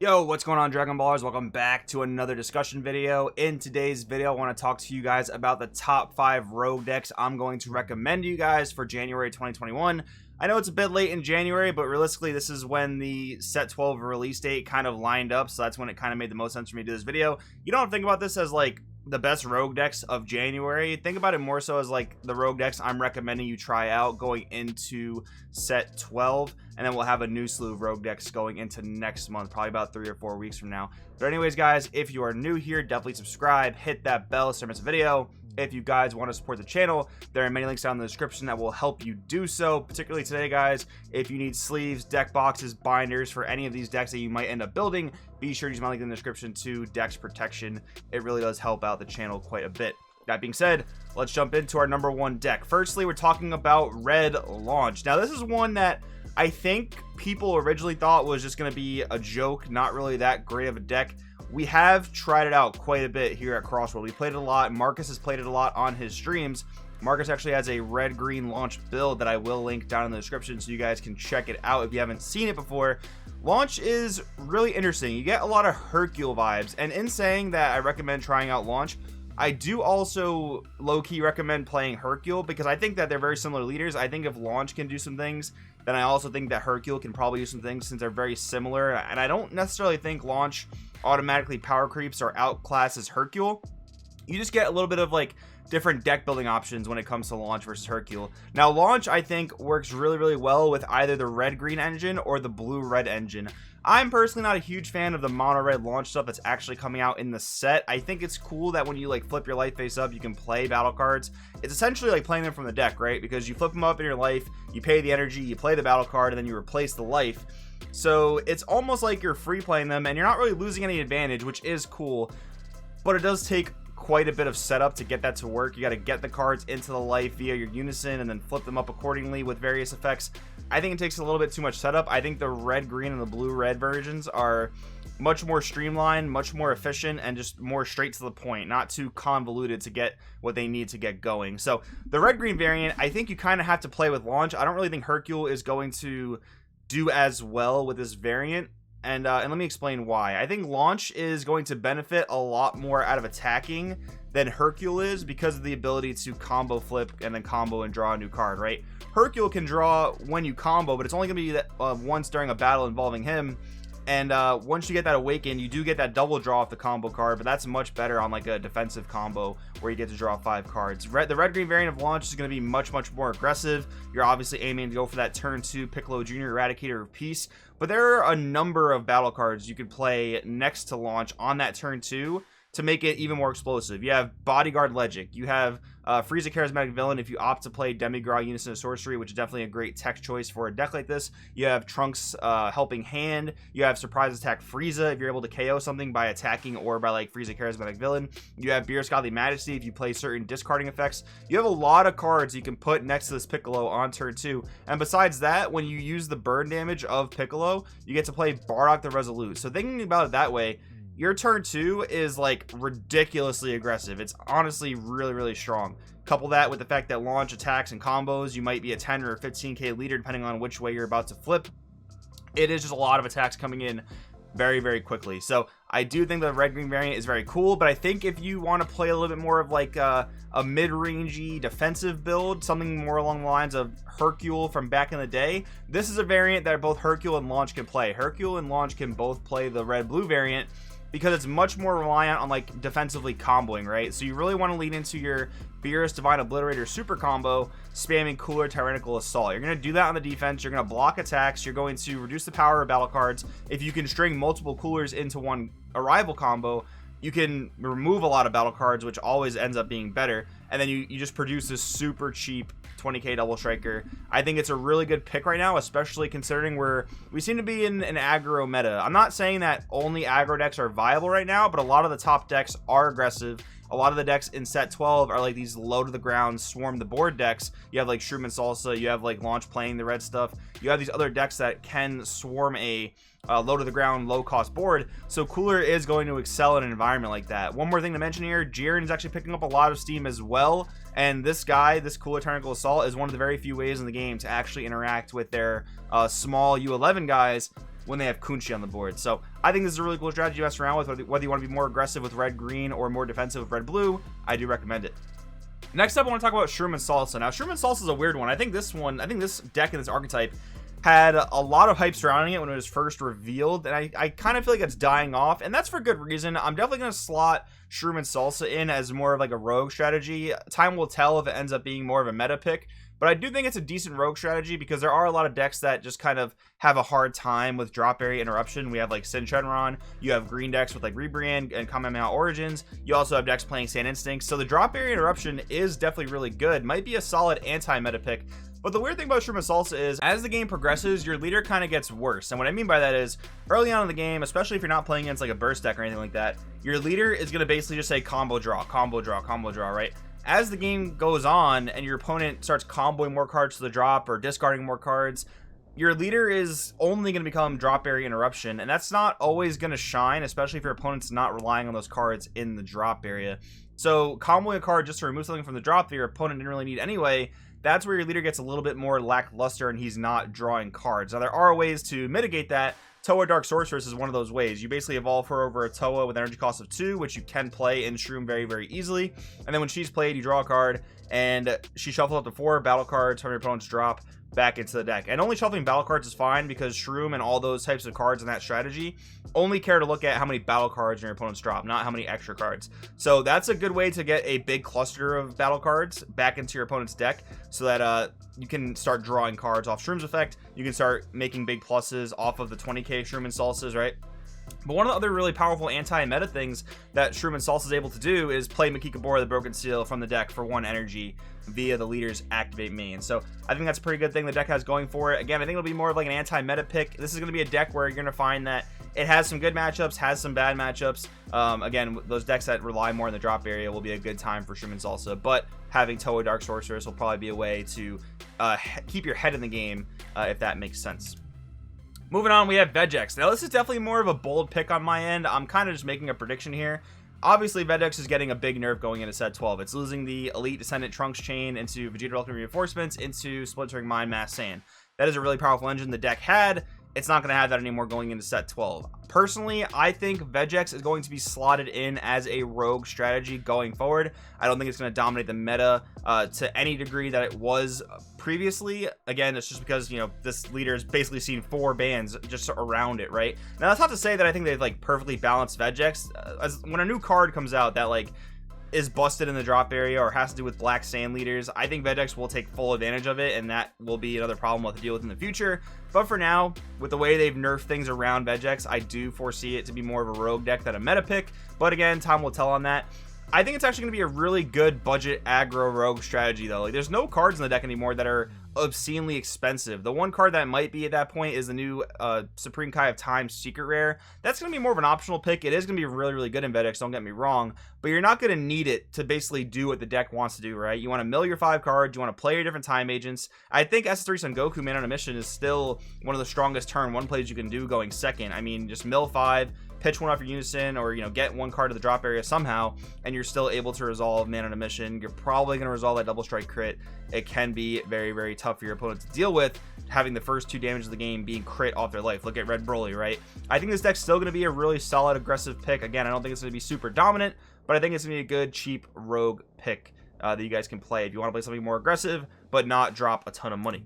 Yo, what's going on, Dragon Ballers? Welcome back to another discussion video. In today's video, I want to talk to you guys about the top 5 rogue decks I'm going to recommend to you guys for January 2021. I know it's a bit late in January, but realistically, this is when the Set 12 release date kind of lined up, so that's when it kind of made the most sense for me to do this video. You don't have to think about this as like the best rogue decks of January. Think about it more so as like the rogue decks I'm recommending you try out going into Set 12, and then we'll have a new slew of rogue decks going into next month, probably about 3 or 4 weeks from now. But anyways, guys, if you are new here, definitely subscribe, hit that bell so you don't miss a video. If you guys want to support the channel, there are many links down in the description that will help you do so. Particularly today, guys, if you need sleeves, deck boxes, binders for any of these decks that you might end up building, be sure to use my link in the description to Dex Protection. It really does help out the channel quite a bit. That being said, let's jump into our number 1 deck. Firstly, we're talking about Red Launch. Now, this is one that I think people originally thought was just going to be a joke, not really that great of a deck. We have tried it out quite a bit here at Crossworld. We played it a lot. Marcus has played it a lot on his streams. Marcus actually has a red-green launch build that I will link down in the description so you guys can check it out if you haven't seen it before. Launch is really interesting. You get a lot of Hercule vibes, and in saying that I recommend trying out Launch, I do also low-key recommend playing Hercule because I think that they're very similar leaders. I think if Launch can do some things, then I also think that Hercule can probably do some things since they're very similar, and I don't necessarily think Launch automatically power creeps or outclasses Hercule. You just get a little bit of like different deck building options when it comes to Launch versus Hercule. Now, Launch I think works really well with either the red-green engine or the blue-red engine. I'm personally not a huge fan of the mono-red launch stuff that's actually coming out in the set. I think it's cool that when you like flip your life face up, you can play battle cards. It's essentially like playing them from the deck, right? Because you flip them up in your life, you pay the energy, you play the battle card, and then you replace the life. So it's almost like you're free playing them, and you're not really losing any advantage, which is cool. But it does take quite a bit of setup to get that to work. You got to get the cards into the life via your unison and then flip them up accordingly with various effects. I think it takes a little bit too much setup. I think the red-green and the blue-red versions are much more streamlined, much more efficient, and just more straight to the point, not too convoluted to get what they need to get going. So the red-green variant, I think you kind of have to play with Launch. I don't really think Hercule is going to do as well with this variant. And let me explain why. I think Launch is going to benefit a lot more out of attacking than Hercule is because of the ability to combo flip and then combo and draw a new card, right? Hercule can draw when you combo, but it's only going to be that once during a battle involving him. And once you get that awakened, you do get that double draw off the combo card, but that's much better on like a defensive combo where you get to draw 5 cards. The red-green variant of Launch is going to be much more aggressive. You're obviously aiming to go for that turn 2 Piccolo Jr. Eradicator of Peace, but there are a number of battle cards you could play next to Launch on that turn 2 to make it even more explosive. You have Bodyguard Legic, you have Frieza Charismatic Villain if you opt to play Demi-Gra Unison of Sorcery, which is definitely a great tech choice for a deck like this. You have Trunks Helping Hand, you have Surprise Attack Frieza if you're able to KO something by attacking or by like Frieza Charismatic Villain. You have Beerus Godly Majesty if you play certain discarding effects. You have a lot of cards you can put next to this Piccolo on turn 2, and besides that, when you use the burn damage of Piccolo, you get to play Bardock the Resolute. So thinking about it that way, your turn 2 is like ridiculously aggressive. It's honestly really strong. Couple that with the fact that Launch attacks and combos, you might be a 10 or a 15k leader depending on which way you're about to flip. It is just a lot of attacks coming in very quickly. So I do think the red-green variant is very cool, but I think if you want to play a little bit more of like a mid-rangey defensive build, something more along the lines of Hercule from back in the day, this is a variant that both Hercule and Launch can play. Hercule and Launch can both play the red-blue variant because it's much more reliant on like defensively comboing, right? So you really want to lean into your Beerus Divine Obliterator super combo, spamming Cooler Tyrannical Assault. You're going to do that on the defense. You're going to block attacks. You're going to reduce the power of battle cards. If you can string multiple Coolers into one Arrival combo, you can remove a lot of battle cards, which always ends up being better. And then you just produce this super cheap 20k double striker. I think it's a really good pick right now, especially considering we seem to be in an aggro meta. I'm not saying that only aggro decks are viable right now, but a lot of the top decks are aggressive. A lot of the decks in set 12 are like these low to the ground swarm the board decks. You have like Shroom Salsa, you have like Launch playing the red stuff. You have these other decks that can swarm a low to the ground, low cost board. So Cooler is going to excel in an environment like that. One more thing to mention here, Jiren is actually picking up a lot of steam as well. And this guy, this Cooler Tyrannical Assault, is one of the very few ways in the game to actually interact with their small U11 guys. when they have Kunchi on the board. So I think this is a really cool strategy to mess around with, whether you want to be more aggressive with red-green or more defensive with red-blue. I do recommend it. Next up, I want to talk about Shroom Salsa. Now, Shroom Salsa is a weird one. I think this deck and this archetype had a lot of hype surrounding it when it was first revealed, and I kind of feel like it's dying off, and that's for good reason. I'm definitely going to slot Shroom Salsa in as more of like a rogue strategy. Time will tell if it ends up being more of a meta pick, but I do think it's a decent rogue strategy because there are a lot of decks that just kind of have a hard time with drop area interruption. We have like Sin Shenron, you have green decks with like Rebrand and Kamehameha Origins, you also have decks playing Sand Instincts, so the drop area interruption is definitely really good, might be a solid anti-meta pick. But the weird thing about Shroom Salsa is, as the game progresses, your leader kind of gets worse. And what I mean by that is, early on in the game, especially if you're not playing against like a burst deck or anything like that, your leader is going to basically just say combo draw, combo draw, combo draw, right? As the game goes on and your opponent starts comboing more cards to the drop or discarding more cards, your leader is only going to become drop area interruption, and that's not always going to shine, especially if your opponent's not relying on those cards in the drop area. So comboing a card just to remove something from the drop that your opponent didn't really need anyway, that's where your leader gets a little bit more lackluster and he's not drawing cards. Now, there are ways to mitigate that. Toa Dark Sorceress is one of those ways. You basically evolve her over a Toa with energy cost of 2, which you can play in Shroom very, very easily. And then when she's played, you draw a card, and she shuffles up to 4 battle cards from your opponent's drop back into the deck. And only shuffling battle cards is fine because Shroom and all those types of cards in that strategy only care to look at how many battle cards in your opponent's drop, not how many extra cards. So that's a good way to get a big cluster of battle cards back into your opponent's deck so that you can start drawing cards off Shroom's effect. You can start making big pluses off of the 20k Shroom and Salsas, right? But one of the other really powerful anti-meta things that Shroom and Salsa is able to do is play Makikabora the Broken Seal from the deck for 1 energy via the leader's activate main. So I think that's a pretty good thing the deck has going for it. Again, I think it'll be more of like an anti-meta pick. This is going to be a deck where you're going to find that it has some good matchups, has some bad matchups. Again, those decks that rely more on the drop area will be a good time for Shroom and Salsa, but having Toa Dark Sorceress will probably be a way to keep your head in the game, if that makes sense. Moving on, we have Vegex. Now, this is definitely more of a bold pick on my end. I'm kind of just making a prediction here. Obviously, Vegex is getting a big nerf going into set 12. It's losing the Elite Descendant Trunks chain into Vegeta Ultimate Reinforcements into Splintering Mind Mass Sand. That is a really powerful engine the deck had. It's not going to have that anymore going into set 12. Personally, I think Vegex is going to be slotted in as a rogue strategy going forward. I don't think it's going to dominate the meta to any degree that it was previously. Again, it's just because, you know, this leader's basically seen 4 bans just around it, right? Now, that's not to say that I think they've like perfectly balanced Vegex. When a new card comes out that like is busted in the drop area or has to do with black sand leaders, I think Vegex will take full advantage of it, and that will be another problem we'll have to deal with in the future. But for now, with the way they've nerfed things around Vegex, I do foresee it to be more of a rogue deck than a meta pick. But again, time will tell on that. I think it's actually going to be a really good budget aggro rogue strategy, though. Like, there's no cards in the deck anymore that are obscenely expensive. The one card that might be at that point is the new Supreme Kai of Time Secret Rare. That's going to be more of an optional pick. It is going to be really, really good in Vegex, don't get me wrong, but you're not going to need it to basically do what the deck wants to do, right? You want to mill your 5 cards, you want to play your different time agents. I think S3 Son Goku Man on a Mission is still one of the strongest turn 1 plays you can do going second. I mean, just mill 5, pitch 1 off your unison, or, you know, get 1 card to the drop area somehow, and you're still able to resolve Man on a Mission. You're probably going to resolve that double strike crit. It can be very, very tough for your opponent to deal with, having the first 2 damage of the game being crit off their life. Look at Red Broly, right? I think this deck's still going to be a really solid aggressive pick. Again, I don't think it's going to be super dominant, but I think it's going to be a good cheap rogue pick that you guys can play if you want to play something more aggressive but not drop a ton of money.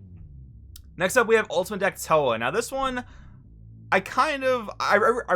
Next up, we have Ultimate Deck Toa. Now, this one, I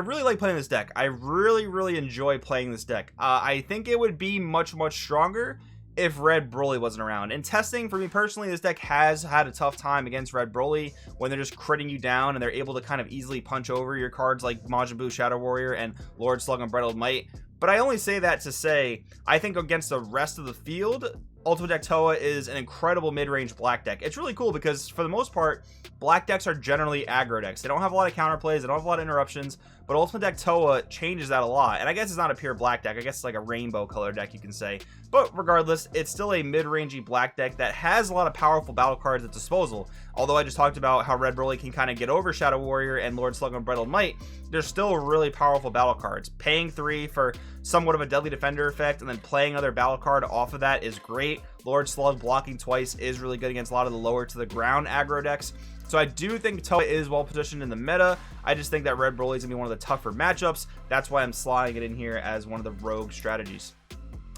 really like playing this deck. I really, really enjoy playing this deck. I think it would be much, much stronger if Red Broly wasn't around. In testing, for me personally, this deck has had a tough time against Red Broly when they're just critting you down and they're able to kind of easily punch over your cards like Majin Buu Shadow Warrior and Lord Slug Unbridled Might. But I only say that to say, I think against the rest of the field, Ultimate Deck Toa is an incredible mid-range black deck. It's really cool because, for the most part, black decks are generally aggro decks. They don't have a lot of counterplays, they don't have a lot of interruptions, but Ultimate Deck Toa changes that a lot. And I guess it's not a pure black deck, I guess it's like a rainbow color deck, you can say. But regardless, it's still a mid-rangey black deck that has a lot of powerful battle cards at disposal. Although I just talked about how Red Broly can kind of get over Shadow Warrior and Lord Slug Unbridled Might, there's still really powerful battle cards. Paying 3 for somewhat of a Deadly Defender effect and then playing another battle card off of that is great. Lord Slug blocking twice is really good against a lot of the lower to the ground aggro decks. So I do think Toa is well positioned in the meta. I just think that Red Broly is going to be one of the tougher matchups. That's why I'm sliding it in here as one of the rogue strategies.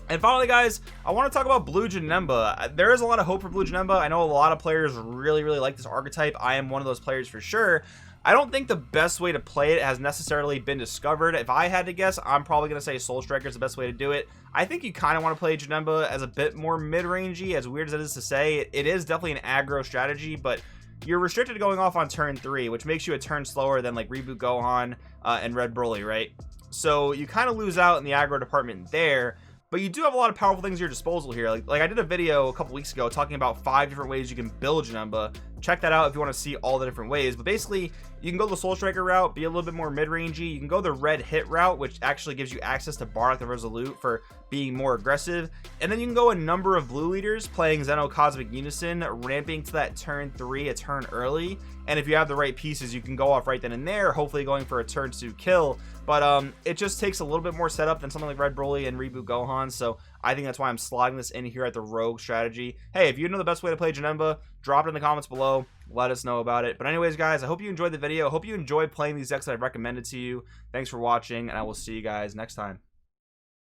And finally, guys, I want to talk about Blue Janemba. There is a lot of hope for Blue Janemba. I know a lot of players really like this archetype. I am one of those players for sure. I don't think the best way to play it has necessarily been discovered. If I had to guess, I'm probably going to say Soul Striker is the best way to do it. I think you kind of want to play Janemba as a bit more mid-rangey, as weird as it is to say. It is definitely an aggro strategy, but you're restricted to going off on turn 3, which makes you a turn slower than like Reboot Gohan and Red Broly, right? So you kind of lose out in the aggro department there. But you do have a lot of powerful things at your disposal here. Like I did a video a couple weeks ago talking about 5 different ways you can build Janemba. Check that out if you want to see all the different ways. But basically, you can go the Soul Striker route, be a little bit more mid-rangey. You can go the Red Hit route, which actually gives you access to Bardock the Resolute for being more aggressive. And then you can go a number of blue leaders playing Xeno Cosmic Unison, ramping to that turn 3 a turn early. And if you have the right pieces, you can go off right then and there, hopefully going for a turn 2 kill. But it just takes a little bit more setup than something like Red Broly and Reboot Gohan. So I think that's why I'm sliding this in here at the rogue strategy. Hey, if you know the best way to play Janemba, drop it in the comments below. Let us know about it. But anyways, guys, I hope you enjoyed the video. I hope you enjoyed playing these decks that I've recommended to you. Thanks for watching, and I will see you guys next time.